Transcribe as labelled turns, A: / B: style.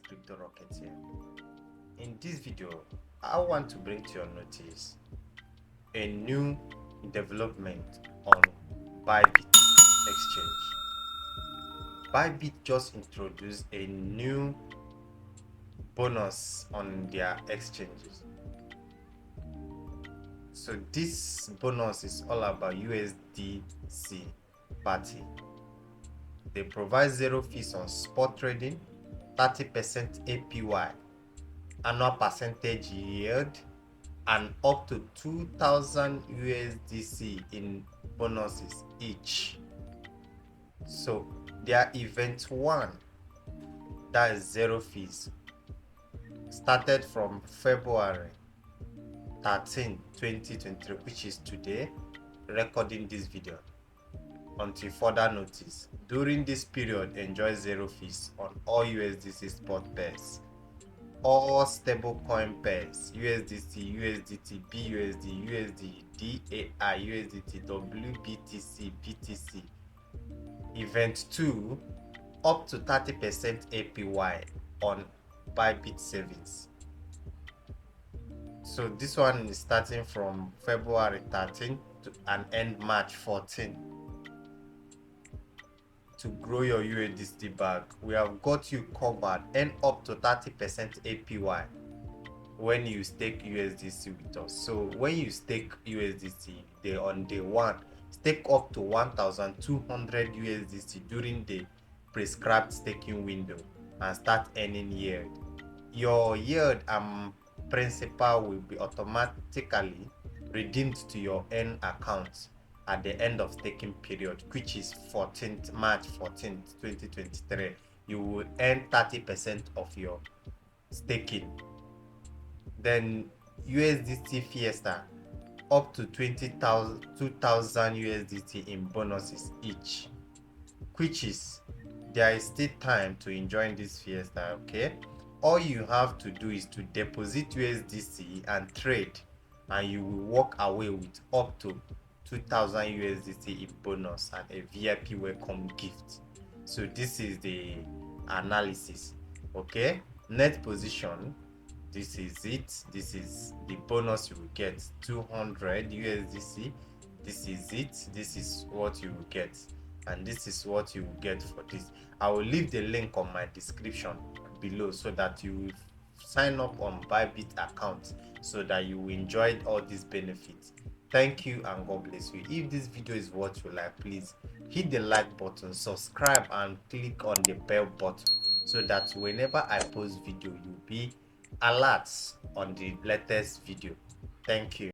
A: Crypto Rocket here. In this video, I want to bring to your notice a new development on Bybit exchange. Bybit just introduced a new bonus on their exchanges. So this bonus is all about USDC party. They provide zero fees on spot trading, 30% APY, annual percentage yield, and up to 2000 USDC in bonuses each. So their event 1, that is zero fees, started from February 13, 2023, which is today, recording this video, until further notice. During this period, enjoy zero fees on all USDC spot pairs, all stablecoin pairs, USDC, USDT, BUSD, USD, DAI, USDT, WBTC, BTC. Event 2, up to 30% APY on Bybit savings. So this one is starting from February 13 and end March 14. To grow your USDC bag, we have got you covered, and up to 30% APY when you stake USDC with us. So when you stake USDC, on day 1, stake up to 1200 USDC during the prescribed staking window and start earning yield. Your yield and principal will be automatically redeemed to your earn account at the end of staking period, which is March 14th, 2023. You will earn 30% of your staking. Then USDT Fiesta, up to 20,000 USDT in bonuses each, which is there is still time to enjoy this Fiesta. Okay, all you have to do is to deposit USDC and trade, and you will walk away with up to 2000 USDT in bonus and a VIP welcome gift. So this is the analysis. Okay, net position, this is it. This is the bonus you will get, 200 USDC. This is it. This is what you will get, and this is what you will get for this. I will leave the link on my description below so that you will sign up on Bybit account so that you will enjoy all these benefits. Thank you and God bless you. If this video is what you like, please hit the like button, subscribe, and click on the bell button so that whenever I post video, you'll be alerts on the latest video. Thank you.